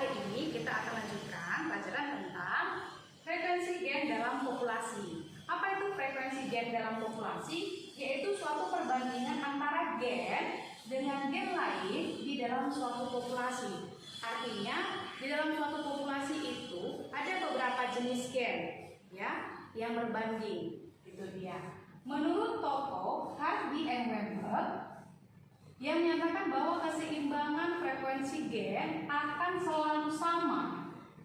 kali ini kita akan lanjutkan pelajaran tentang frekuensi gen dalam populasi. Apa itu frekuensi gen dalam populasi? Yaitu suatu perbandingan antara gen dengan gen lain di dalam suatu populasi. Artinya, di dalam suatu populasi itu ada beberapa jenis gen, ya, yang berbanding. Itu dia. Menurut tokoh Hardy and Weber, yang menyatakan bahwa keseimbangan frekuensi gen akan selalu sama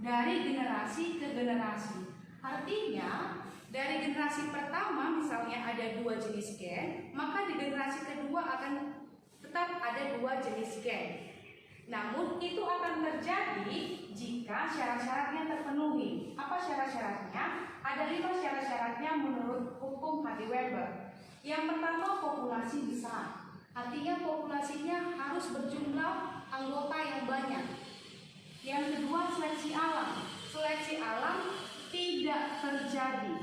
dari generasi ke generasi. Artinya, dari generasi pertama misalnya ada 2 jenis gen, maka di generasi kedua akan tetap ada 2 jenis gen. Namun itu akan terjadi jika syarat-syaratnya terpenuhi. Apa syarat-syaratnya? Ada 5 syarat-syaratnya menurut hukum Hardy-Weber. Yang pertama, populasi besar. Artinya populasinya harus berjumlah anggota yang banyak. Yang kedua, seleksi alam. Seleksi alam tidak terjadi.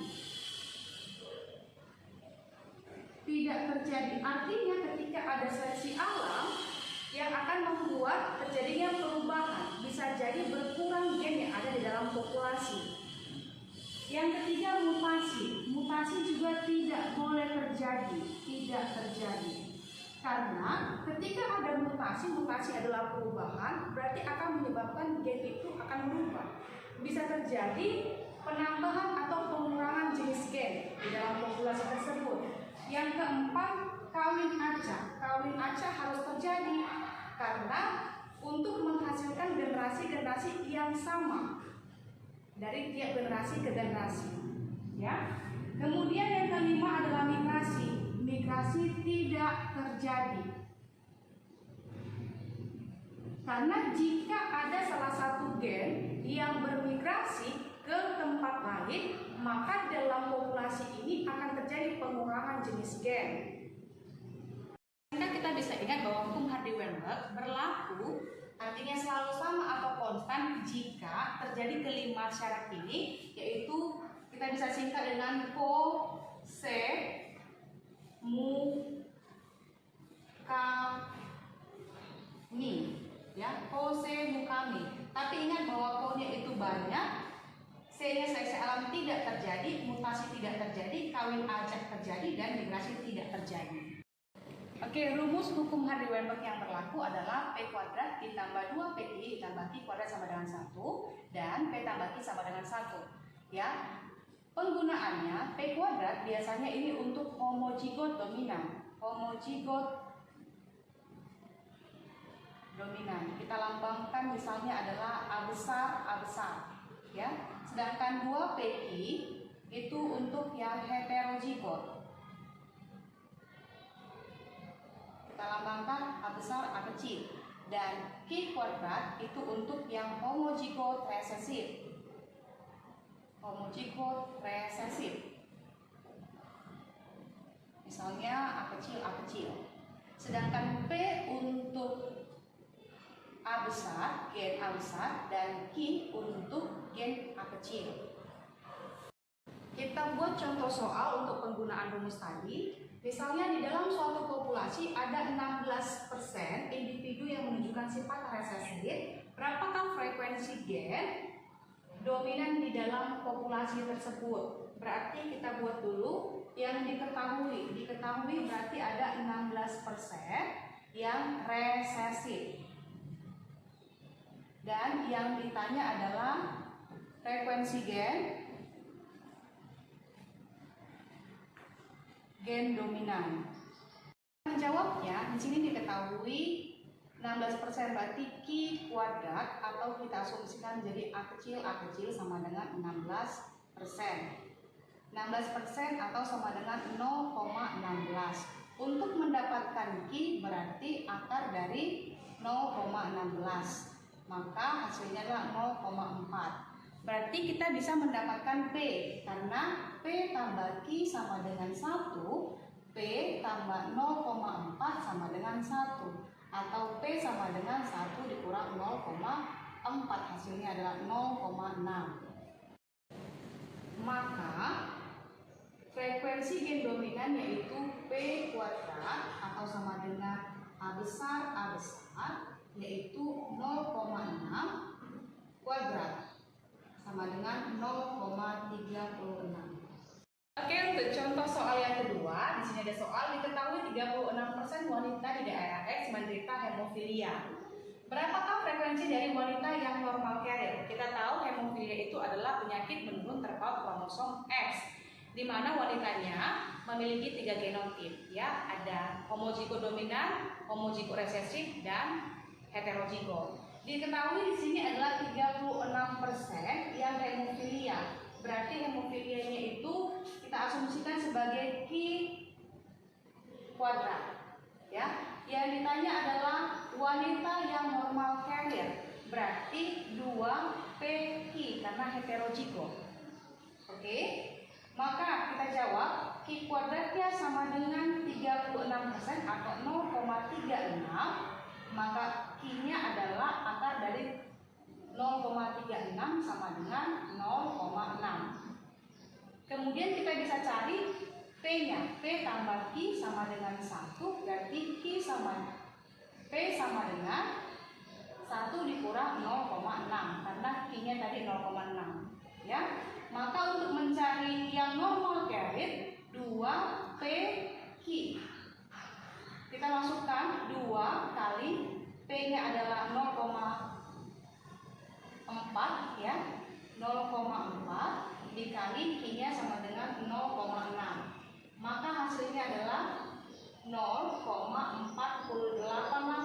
Tidak terjadi. Artinya ketika ada seleksi alam yang akan membuat terjadinya perubahan, bisa jadi berkurang gen yang ada di dalam populasi. Yang ketiga, mutasi. Mutasi juga tidak boleh terjadi. Tidak terjadi. Karena ketika ada mutasi, mutasi adalah perubahan, berarti akan menyebabkan gen itu akan berubah. Bisa terjadi penambahan atau pengurangan jenis gen di dalam populasi tersebut. Yang keempat, kawin acak. Kawin acak harus terjadi karena untuk menghasilkan generasi-generasi yang sama dari tiap generasi ke generasi. Ya. Kemudian yang kelima adalah migrasi. Migrasi tidak terjadi. Karena jika ada salah satu gen yang bermigrasi ke tempat lain, maka dalam populasi ini akan terjadi pengurangan jenis gen. Kita bisa ingat bahwa hukum Hardy-Weinberg berlaku, artinya selalu sama atau konstan jika terjadi kelima syarat ini, yaitu kita bisa singkat dengan ko, se, mu, kami, ya, ko, se, mu, kami. Tapi ingat bahwa ko-nya itu banyak, C-nya seleksi alam tidak terjadi, mutasi tidak terjadi, kawin acak terjadi, dan migrasi tidak terjadi. Oke, rumus hukum Hardy-Weinberg yang berlaku adalah P kuadrat ditambah 2PI ditambah Q kuadrat sama dengan 1 dan P tambah Q sama dengan 1. Ya. Penggunaannya, P kuadrat biasanya ini untuk homozigot dominan. Homozigot dominan. Kita lambangkan misalnya adalah A besar, A besar. Ya. Sedangkan 2PQ itu untuk yang heterozigot. Kita lambangkan A besar, A kecil. Dan Q kuadrat itu untuk yang homozigot resesif. Homozigot resesif. Misalnya A kecil, A kecil. Sedangkan P untuk A besar, gen A besar, dan Q untuk gen A kecil. Kita buat contoh soal untuk penggunaan rumus tadi. Misalnya di dalam suatu populasi ada 16% individu yang menunjukkan sifat resesif. Berapakah frekuensi gen dominan di dalam populasi tersebut? Berarti kita buat dulu yang diketahui. Diketahui berarti ada 16% yang resesif. Dan yang ditanya adalah frekuensi gen dominan. Menjawabnya, di sini diketahui 16% berarti Q kuadrat atau kita asumsikan jadi A kecil sama dengan 16%. 16% atau sama dengan 0,16. Untuk mendapatkan Q berarti akar dari 0,16. Maka hasilnya adalah 0,4. Berarti kita bisa mendapatkan P, karena P tambah Q sama dengan 1, P tambah 0,4 sama dengan 1. Atau P sama dengan 1 dikurang 0,4, hasilnya adalah 0,6. Maka frekuensi gen dominan yaitu P kuadrat atau sama dengan A besar, yaitu 0,6 36% wanita di daerah X menderita hemofilia. Berapakah frekuensi dari wanita yang normal carrier? Kita tahu hemofilia itu adalah penyakit menurun terpaut kromosom X, di mana wanitanya memiliki 3 genotip, ya, ada homozigot dominan, homozigot resesif, dan heterozigot. Diketahui di sini adalah 36% yang hemofilia. Berarti hemofilianya itu kita asumsikan sebagai Q kuadrat, ya. Yang ditanya adalah wanita yang normal carrier, berarti 2PQ karena heterozigot. Oke, maka kita jawab Q kuadratnya sama dengan 36% atau 0,36, maka Q-nya adalah akar dari 0,36 sama dengan 0,6. Kemudian kita bisa cari P-nya, P tambah Q sama dengan 1, berarti P sama dengan 1 dikurang 0,6 karena Q-nya tadi 0,6, ya. Maka untuk mencari yang normal carrier 2PQ, kita masukkan 2 kali P-nya adalah 0,4, ya, 0,4 dikali Q-nya sama dengan 0,6. Maka hasilnya adalah 0,48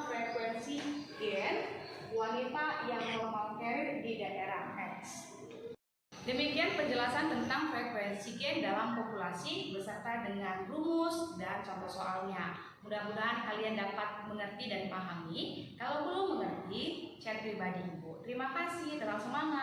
frekuensi gen wanita yang normal carrier di daerah X. Demikian penjelasan tentang frekuensi gen dalam populasi beserta dengan rumus dan contoh soalnya. Mudah-mudahan kalian dapat mengerti dan pahami. Kalau belum mengerti, chat pribadi Ibu. Terima kasih, tetap semangat.